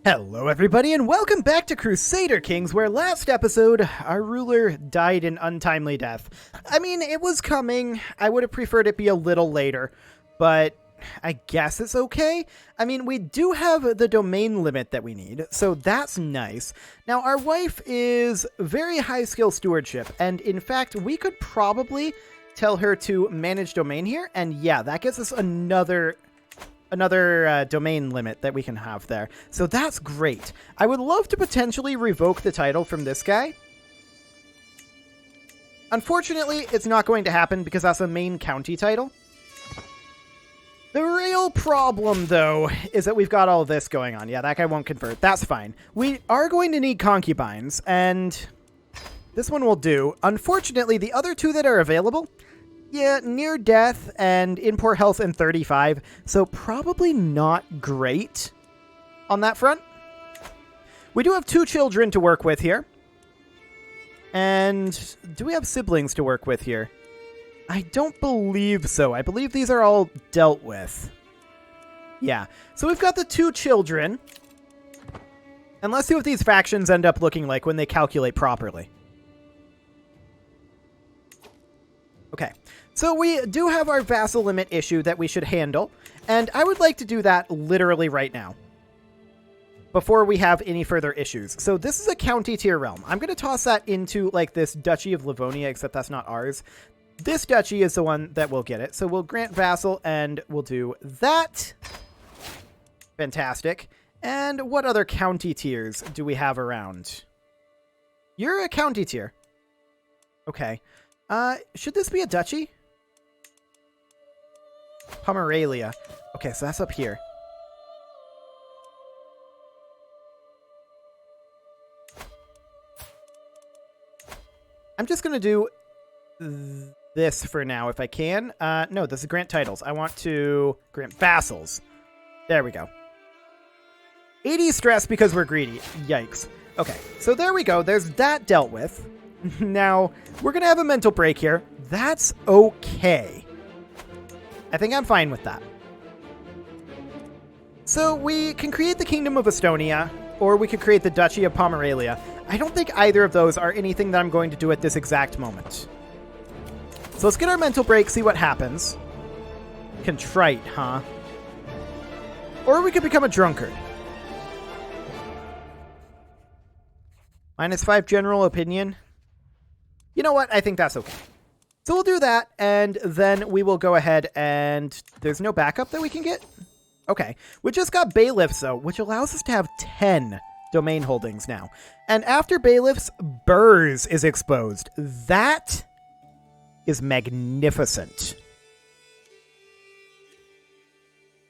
Hello everybody and welcome back to Crusader Kings, where last episode our ruler died an untimely death. I mean, it was coming. I would have preferred it be a little later, but I guess it's okay. I mean, we do have the domain limit that we need, so that's nice. Now, our wife is very high skill stewardship, and in fact, we could probably tell her to manage domain here, and yeah, that gets us another domain limit that we can have there. So that's great. I would love to potentially revoke the title from this guy. Unfortunately, it's not going to happen because that's a main county title. The real problem, though, is that we've got all this going on. Yeah, that guy won't convert. That's fine. We are going to need concubines, and this one will do. Unfortunately, the other two that are available, yeah, near death and in poor health and 35, so probably not great on that front. We do have 2 children to work with here. And do we have siblings to work with here? I don't believe so. I believe these are all dealt with. Yeah, so we've got the 2 children. And let's see what these factions end up looking like when they calculate properly. Okay, so we do have our vassal limit issue that we should handle, and I would like to do that literally right now, before we have any further issues. So this is a county tier realm. I'm going to toss that into, like, this Duchy of Livonia, except that's not ours. This duchy is the one that will get it, so we'll grant vassal, and we'll do that. Fantastic. And what other county tiers do we have around? You're a county tier. Okay. Should this be a duchy? Pomeralia. Okay, so that's up here. I'm just going to do this for now if I can. No, this is grant titles. I want to grant vassals. There we go. 80 stress because we're greedy. Yikes. Okay, so there we go. There's that dealt with. Now, we're going to have a mental break here. That's okay. I think I'm fine with that. So we can create the Kingdom of Estonia, or we could create the Duchy of Pomeralia. I don't think either of those are anything that I'm going to do at this exact moment. So let's get our mental break, see what happens. Contrite, huh? Or we could become a drunkard. -5 general opinion. You know what? I think that's okay. So we'll do that, and then we will go ahead and... There's no backup that we can get? Okay. We just got bailiffs, though, which allows us to have 10 domain holdings now. And after bailiffs, Burrs is exposed. That is magnificent.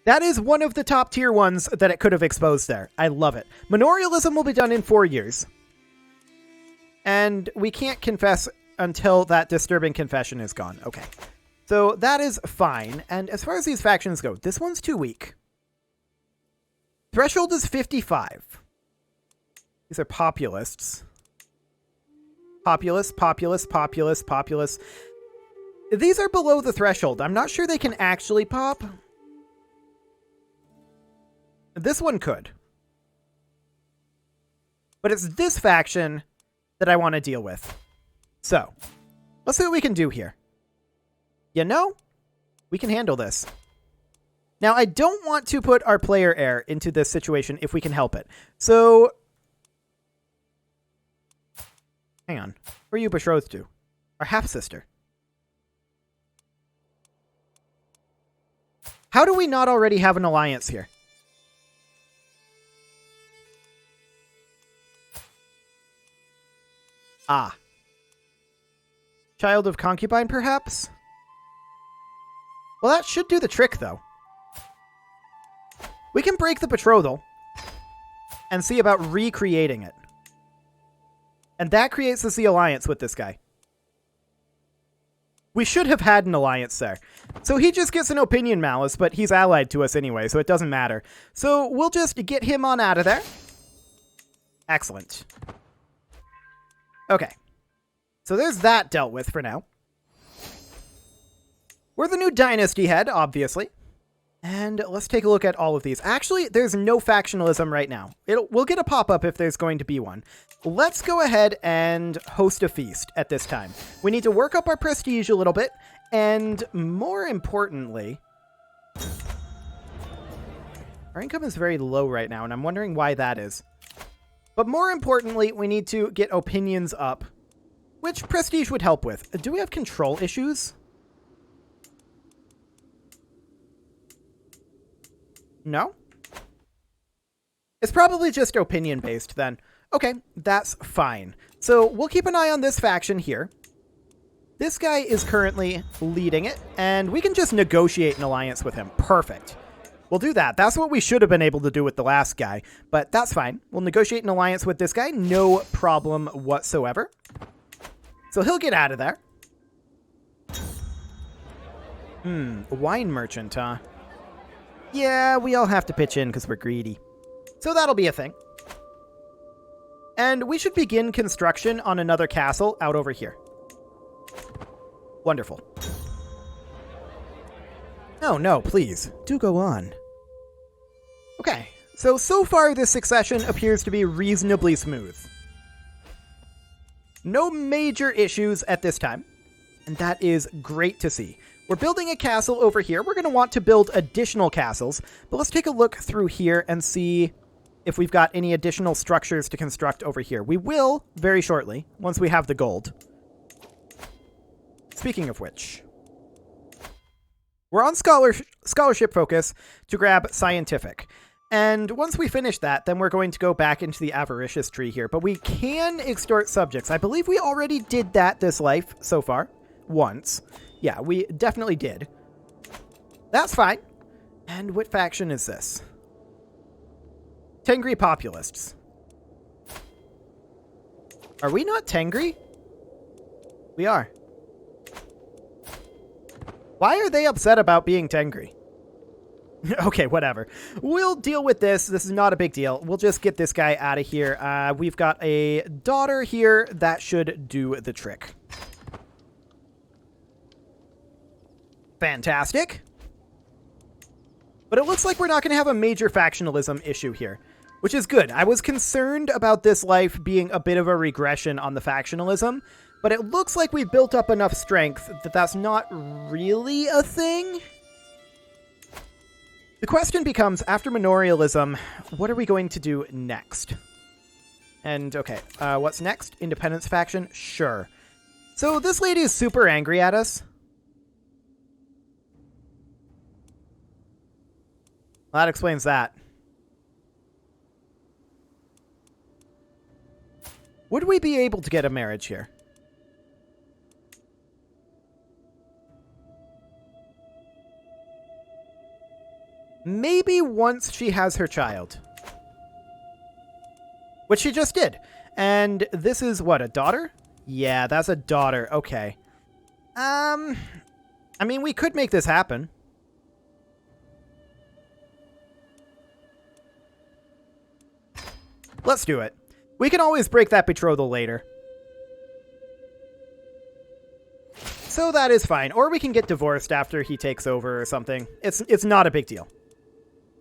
That is one of the top tier ones that it could have exposed there. I love it. Manorialism will be done in 4 years. And we can't confess until that disturbing confession is gone. Okay. So that is fine. And as far as these factions go, this one's too weak. Threshold is 55. These are populists. Populist, populist, populist, populist. These are below the threshold. I'm not sure they can actually pop. This one could. But it's this faction that I want to deal with. So, let's see what we can do here. You know, we can handle this. Now, I don't want to put our player heir into this situation if we can help it. So, hang on. Who are you betrothed to? Our half-sister. How do we not already have an alliance here? Ah. Child of concubine, perhaps? Well, that should do the trick, though. We can break the betrothal and see about recreating it. And that creates us the alliance with this guy. We should have had an alliance there. So he just gets an opinion malice, but he's allied to us anyway, so it doesn't matter. So we'll just get him on out of there. Excellent. Okay. So there's that dealt with for now. We're the new dynasty head, obviously. And let's take a look at all of these. Actually, there's no factionalism right now. We'll get a pop-up if there's going to be one. Let's go ahead and host a feast at this time. We need to work up our prestige a little bit, and more importantly, our income is very low right now, and I'm wondering why that is. But more importantly, we need to get opinions up, which prestige would help with. Do we have control issues? No? It's probably just opinion-based then. Okay, that's fine. So we'll keep an eye on this faction here. This guy is currently leading it, and we can just negotiate an alliance with him. Perfect. We'll do that. That's what we should have been able to do with the last guy, but that's fine. We'll negotiate an alliance with this guy. No problem whatsoever. So he'll get out of there. Wine merchant, huh? Yeah, we all have to pitch in because we're greedy. So that'll be a thing. And we should begin construction on another castle out over here. Wonderful. No, please. Do go on. Okay, so far this succession appears to be reasonably smooth. No major issues at this time, and that is great to see. We're building a castle over here. We're going to want to build additional castles, but let's take a look through here and see if we've got any additional structures to construct over here. We will very shortly, once we have the gold. Speaking of which, we're on scholarship focus to grab scientific. And once we finish that, then we're going to go back into the avaricious tree here. But we can extort subjects. I believe we already did that this life so far. Once. Yeah, we definitely did. That's fine. And what faction is this? Tengri Populists. Are we not Tengri? We are. Why are they upset about being Tengri? Okay, whatever. We'll deal with this. This is not a big deal. We'll just get this guy out of here. We've got a daughter here that should do the trick. Fantastic. But it looks like we're not going to have a major factionalism issue here, which is good. I was concerned about this life being a bit of a regression on the factionalism, but it looks like we've built up enough strength that that's not really a thing. The question becomes, after Manorialism, what are we going to do next? And, okay, what's next? Independence faction? Sure. So this lady is super angry at us. Well, that explains that. Would we be able to get a marriage here? Maybe once she has her child. Which she just did. And this is what, a daughter? Yeah, that's a daughter. Okay. I mean, we could make this happen. Let's do it. We can always break that betrothal later. So that is fine. Or we can get divorced after he takes over or something. It's not a big deal.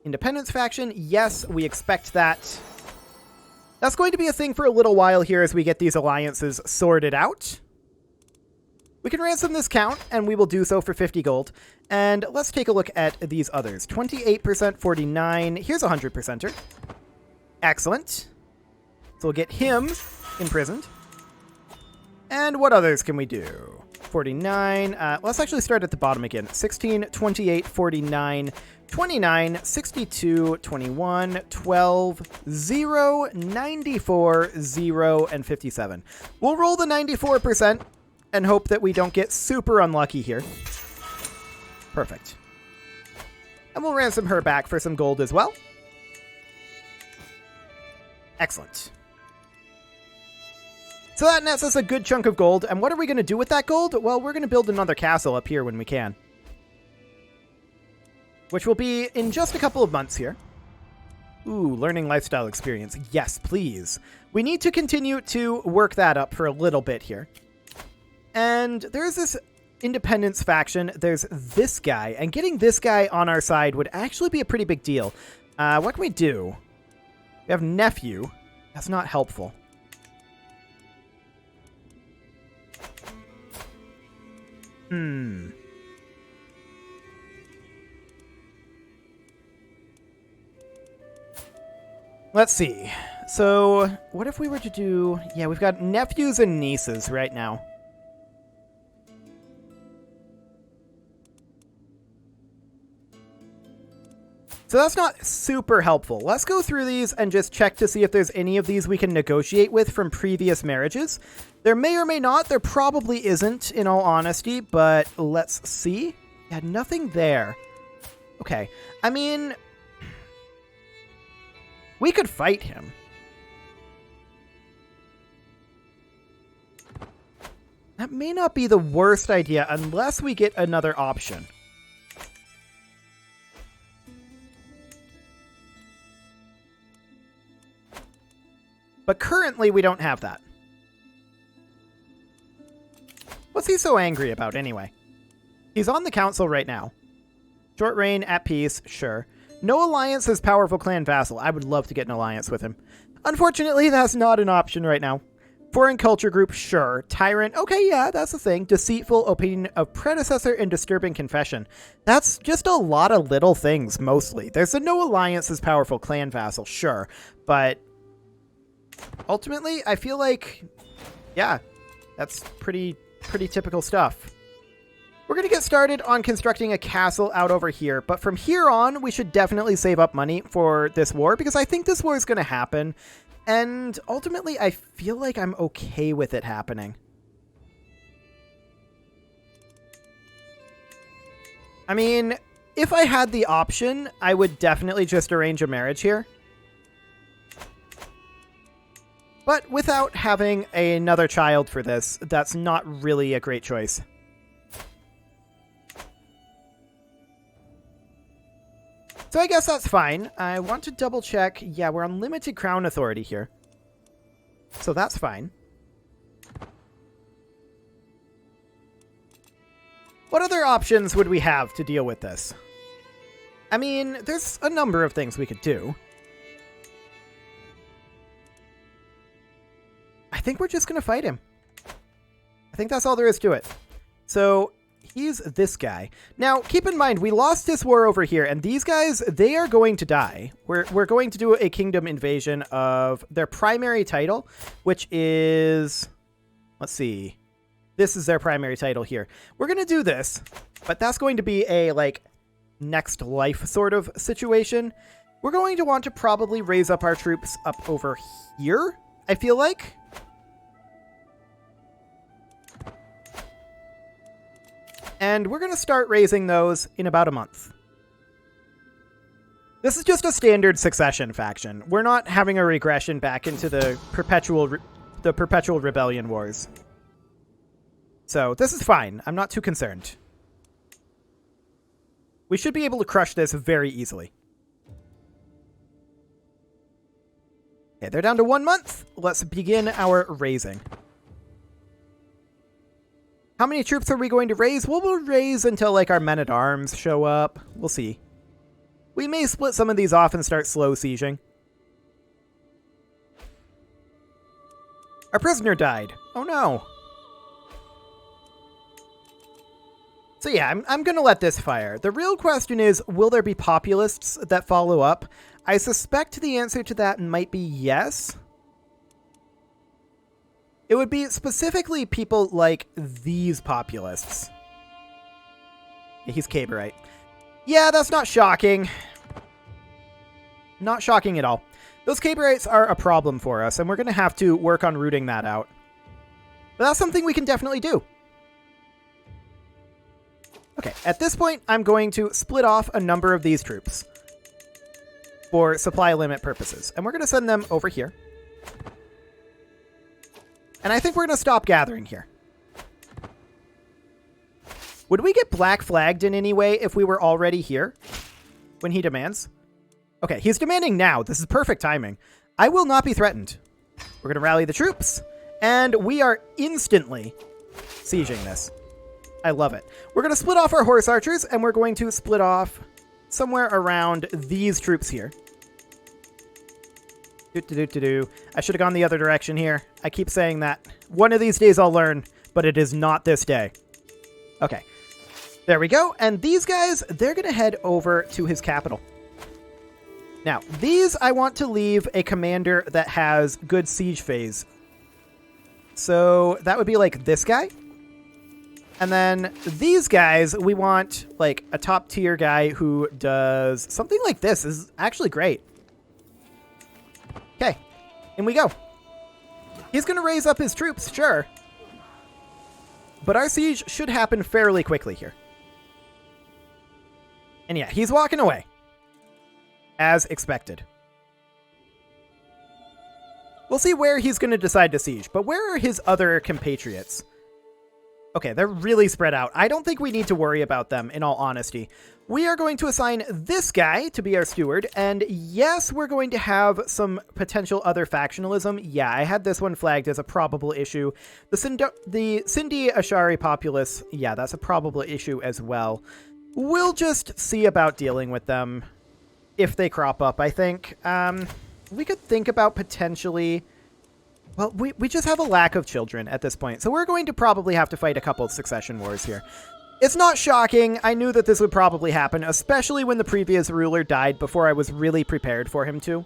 Independence faction, yes, we expect that. That's going to be a thing for a little while here as we get these alliances sorted out. We can ransom this count, and we will do so for 50 gold. And let's take a look at these others. 28%, 49. Here's a 100%er. Excellent. So we'll get him imprisoned. And what others can we do? 49. Let's actually start at the bottom again. 16, 28, 49, 29, 62, 21, 12, 0, 94, 0, and 57. We'll roll the 94% and hope that we don't get super unlucky here. Perfect. And we'll ransom her back for some gold as well. Excellent. So that nets us a good chunk of gold. And what are we going to do with that gold? Well, we're going to build another castle up here when we can. Which will be in just a couple of months here. Ooh, learning lifestyle experience. Yes, please. We need to continue to work that up for a little bit here. And there's this independence faction, there's this guy. And getting this guy on our side would actually be a pretty big deal. What can we do? We have nephew. That's not helpful. Let's see. So, what if we were to do... Yeah, we've got nephews and nieces right now. So that's not super helpful. Let's go through these and just check to see if there's any of these we can negotiate with from previous marriages. There may or may not. There probably isn't, in all honesty, but let's see. Yeah, nothing there. Okay. I mean, we could fight him. That may not be the worst idea unless we get another option. But currently, we don't have that. What's he so angry about, anyway? He's on the council right now. Short reign, at peace, sure. No alliance as powerful clan vassal. I would love to get an alliance with him. Unfortunately, that's not an option right now. Foreign culture group, sure. Tyrant, okay, yeah, that's the thing. Deceitful opinion of predecessor and disturbing confession. That's just a lot of little things, mostly. There's a no alliance as powerful clan vassal, sure. But ultimately, I feel like, yeah, that's pretty typical stuff. We're going to get started on constructing a castle out over here, but from here on, we should definitely save up money for this war, because I think this war is going to happen, and ultimately, I feel like I'm okay with it happening. I mean, if I had the option, I would definitely just arrange a marriage here. But without having another child for this, that's not really a great choice. So I guess that's fine. I want to double check. Yeah, we're on limited crown authority here. So that's fine. What other options would we have to deal with this? I mean, there's a number of things we could do. I think we're just going to fight him. I think that's all there is to it. So he's this guy. Now, keep in mind, we lost this war over here, and these guys, they are going to die. We're going to do a kingdom invasion of their primary title, which is... Let's see. This is their primary title here. We're going to do this, but that's going to be a, like, next life sort of situation. We're going to want to probably raise up our troops up over here, I feel like. And we're going to start raising those in about a month. This is just a standard succession faction. We're not having a regression back into the perpetual rebellion wars. So this is fine. I'm not too concerned. We should be able to crush this very easily. Okay, they're down to 1 month. Let's begin our raising. How many troops are we going to raise? Well, we'll raise until, like, our men-at-arms show up. We'll see. We may split some of these off and start slow sieging. Our prisoner died. Oh, no. So, yeah, I'm going to let this fire. The real question is, will there be populists that follow up? I suspect the answer to that might be yes. It would be specifically people like these populists. Yeah, he's Caberite. Yeah, that's not shocking. Not shocking at all. Those Caberites are a problem for us, and we're going to have to work on rooting that out. But that's something we can definitely do. Okay, at this point, I'm going to split off a number of these troops for supply limit purposes, and we're going to send them over here. And I think we're going to stop gathering here. Would we get black flagged in any way if we were already here when he demands? Okay, he's demanding now. This is perfect timing. I will not be threatened. We're going to rally the troops, and we are instantly sieging this. I love it. We're going to split off our horse archers, and we're going to split off somewhere around these troops here. I should have gone the other direction here. I keep saying that. One of these days I'll learn, but it is not this day. Okay. There we go. And these guys, they're going to head over to his capital. Now, these I want to leave a commander that has good siege phase. So that would be like this guy. And then these guys, we want like a top tier guy who does something like this. This is actually great. Okay, in we go. He's going to raise up his troops, sure. But our siege should happen fairly quickly here. And yeah, he's walking away. As expected. We'll see where he's going to decide to siege, but where are his other compatriots? Okay, they're really spread out. I don't think we need to worry about them, in all honesty. We are going to assign this guy to be our steward, and yes, we're going to have some potential other factionalism. Yeah, I had this one flagged as a probable issue. The Sindhi Ashari populace, yeah, that's a probable issue as well. We'll just see about dealing with them if they crop up, I think. We could think about potentially... Well, we just have a lack of children at this point, so we're going to probably have to fight a couple of succession wars here. It's not shocking. I knew that this would probably happen, especially when the previous ruler died before I was really prepared for him to.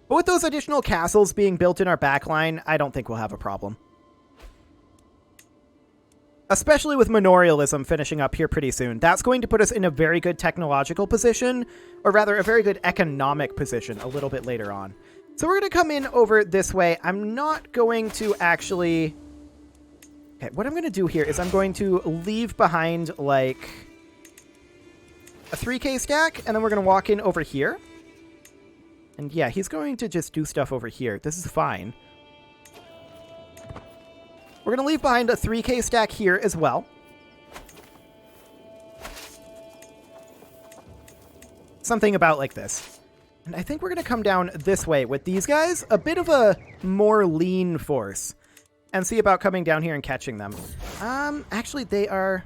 But with those additional castles being built in our backline, I don't think we'll have a problem. Especially with Manorialism finishing up here pretty soon. That's going to put us in a very good technological position, or rather a very good economic position a little bit later on. So we're going to come in over this way. I'm not going to actually... Okay, what I'm going to do here is I'm going to leave behind, like, a 3K stack, and then we're going to walk in over here. And yeah, he's going to just do stuff over here. This is fine. We're going to leave behind a 3K stack here as well. Something about like this. And I think we're going to come down this way with these guys. A bit of a more lean force. And see about coming down here and catching them. Actually, they are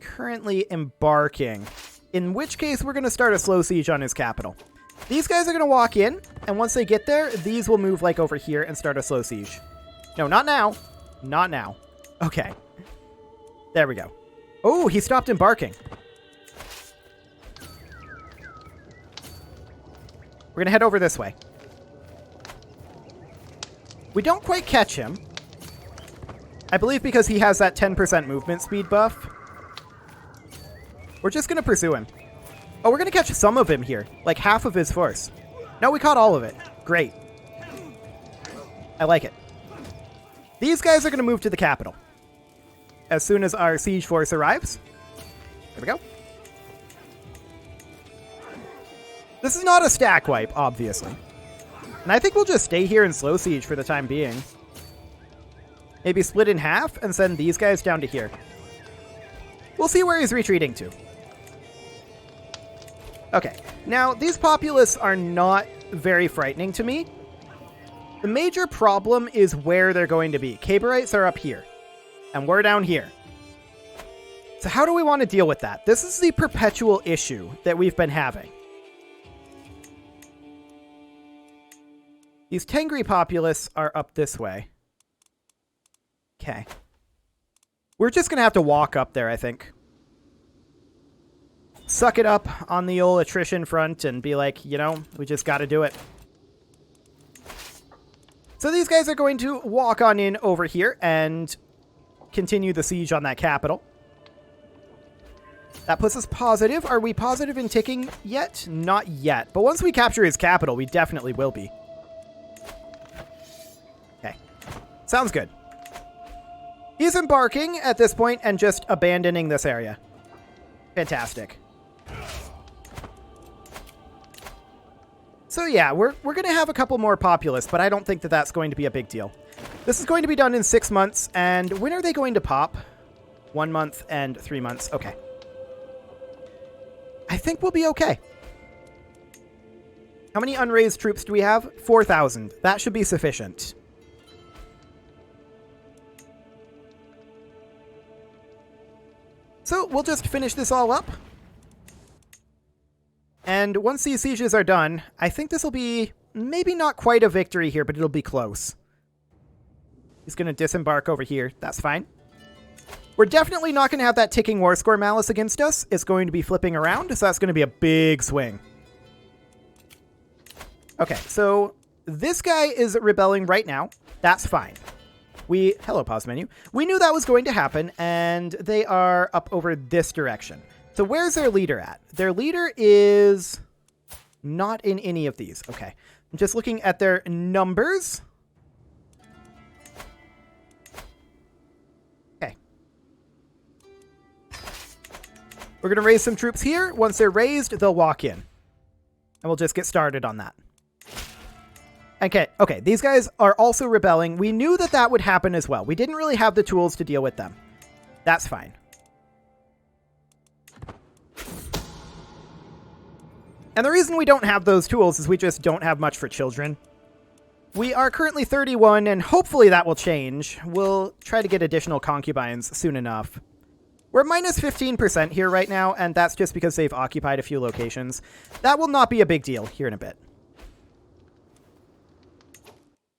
currently embarking. In which case, we're going to start a slow siege on his capital. These guys are going to walk in. And once they get there, these will move like over here and start a slow siege. No, not now. Not now. Okay. There we go. Oh, he stopped embarking. We're going to head over this way. We don't quite catch him. I believe because he has that 10% movement speed buff. We're just going to pursue him. Oh, we're going to catch some of him here. Like half of his force. No, we caught all of it. Great. I like it. These guys are going to move to the capital as soon as our siege force arrives. There we go. This is not a stack wipe, obviously. And I think we'll just stay here and slow siege for the time being. Maybe split in half and send these guys down to here. We'll see where he's retreating to. Okay, now these populace are not very frightening to me. The major problem is where they're going to be. Kabarites are up here, and we're down here. So how do we want to deal with that? This is the perpetual issue that we've been having. These Tengri populace are up this way. Okay. We're just going to have to walk up there, I think. Suck it up on the old attrition front and be like, you know, we just got to do it. So these guys are going to walk on in over here and continue the siege on that capital. That puts us positive. Are we positive in ticking yet? Not yet. But once we capture his capital, we definitely will be. Okay. Sounds good. He's embarking at this point and just abandoning this area. Fantastic. So yeah, we're going to have a couple more populace, but I don't think that that's going to be a big deal. This is going to be done in 6 months, and when are they going to pop? 1 month and 3 months. Okay. I think we'll be okay. How many unraised troops do we have? 4,000. That should be sufficient. So we'll just finish this all up. And once these sieges are done, I think this will be maybe not quite a victory here, but it'll be close. He's going to disembark over here. That's fine. We're definitely not going to have that ticking war score malice against us. It's going to be flipping around, so that's going to be a big swing. Okay, so this guy is rebelling right now. That's fine. Hello, pause menu. We knew that was going to happen, and they are up over this direction. So where's their leader at? Their leader is not in any of these. Okay. I'm just looking at their numbers. Okay. We're going to raise some troops here. Once they're raised, they'll walk in. And we'll just get started on that. Okay. These guys are also rebelling. We knew that that would happen as well. We didn't really have the tools to deal with them. That's fine. And the reason we don't have those tools is we just don't have much for children. We are currently 31, and hopefully that will change. We'll try to get additional concubines soon enough. We're minus 15% here right now, and that's just because they've occupied a few locations. That will not be a big deal here in a bit.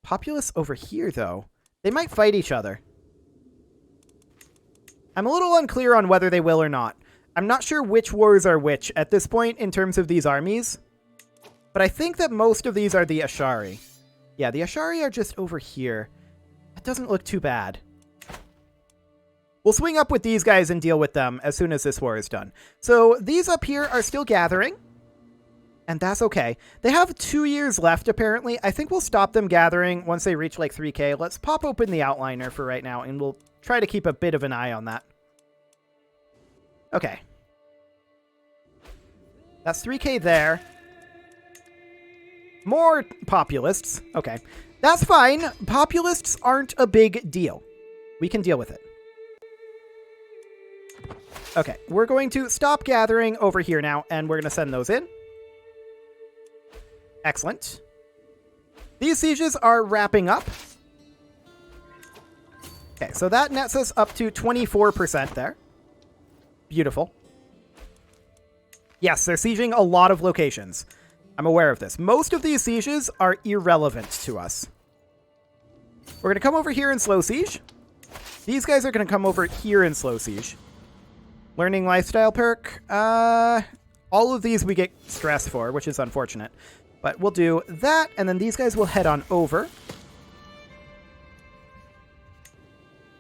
Populace over here, though. They might fight each other. I'm a little unclear on whether they will or not. I'm not sure which wars are which at this point in terms of these armies, but I think that most of these are the Ashari. Yeah, the Ashari are just over here. That doesn't look too bad. We'll swing up with these guys and deal with them as soon as this war is done. So these up here are still gathering, and that's okay. They have 2 years left, apparently. I think we'll stop them gathering once they reach like 3K. Let's pop open the outliner for right now, and we'll try to keep a bit of an eye on that. Okay. That's 3K there. More populists. Okay. That's fine. Populists aren't a big deal. We can deal with it. Okay. We're going to stop gathering over here now, and we're going to send those in. Excellent. These sieges are wrapping up. Okay, so that nets us up to 24% there. Beautiful. Yes, they're sieging a lot of locations. I'm aware of this. Most of these sieges are irrelevant to us. We're going to come over here and slow siege. These guys are going to come over here and slow siege. Learning lifestyle perk. All of these we get stress for, which is unfortunate. But we'll do that, and then these guys will head on over.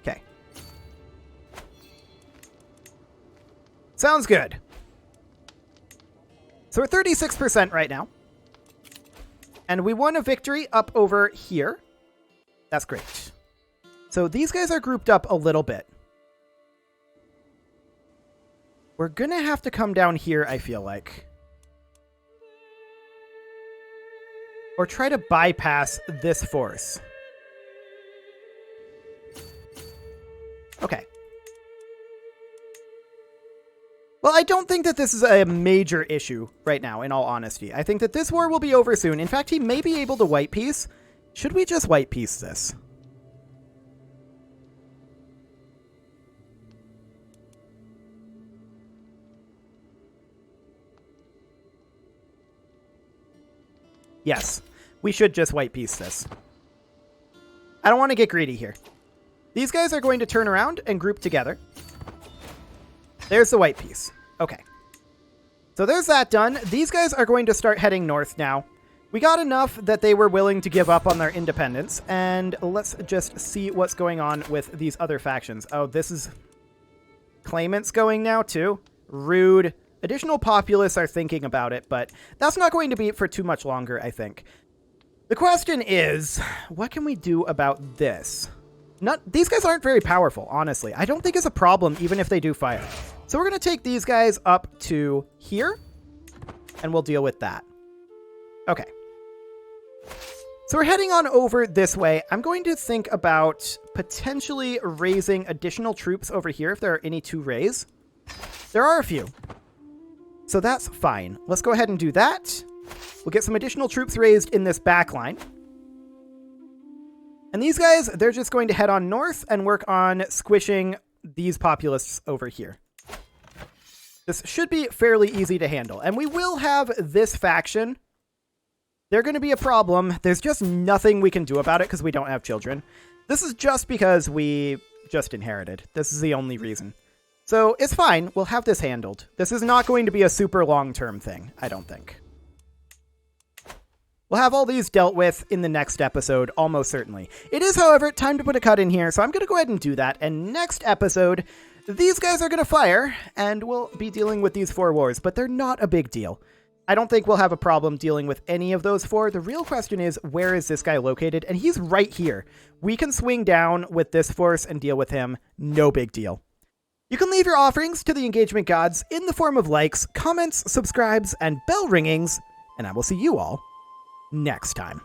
Okay. Sounds good. So we're 36% right now. And we won a victory up over here. That's great. So these guys are grouped up a little bit. We're going to have to come down here, I feel like. Or try to bypass this force. Okay. Well, I don't think that this is a major issue right now, in all honesty. I think that this war will be over soon. In fact, he may be able to white peace. Should we just white peace this? Yes, we should just white peace this. I don't want to get greedy here. These guys are going to turn around and group together. There's the white piece. Okay. So there's that done. These guys are going to start heading north now. We got enough that they were willing to give up on their independence. And let's just see what's going on with these other factions. Oh, this is claimants going now too. Rude. Additional populists are thinking about it, but that's not going to be for too much longer, I think. The question is, what can we do about this? These guys aren't very powerful, honestly. I don't think it's a problem, even if they do fire. So we're going to take these guys up to here, and we'll deal with that. Okay. So we're heading on over this way. I'm going to think about potentially raising additional troops over here, if there are any to raise. There are a few. So that's fine. Let's go ahead and do that. We'll get some additional troops raised in this back line. And these guys, they're just going to head on north and work on squishing these populists over here. This should be fairly easy to handle. And we will have this faction. They're going to be a problem. There's just nothing we can do about it because we don't have children. This is just because we just inherited. This is the only reason. So it's fine. We'll have this handled. This is not going to be a super long-term thing, I don't think. We'll have all these dealt with in the next episode, almost certainly. It is, however, time to put a cut in here, so I'm going to go ahead and do that. And next episode, these guys are going to fire, and we'll be dealing with these 4 wars, but they're not a big deal. I don't think we'll have a problem dealing with any of those 4. The real question is, where is this guy located? And he's right here. We can swing down with this force and deal with him. No big deal. You can leave your offerings to the engagement gods in the form of likes, comments, subscribes, and bell ringings, and I will see you all next time.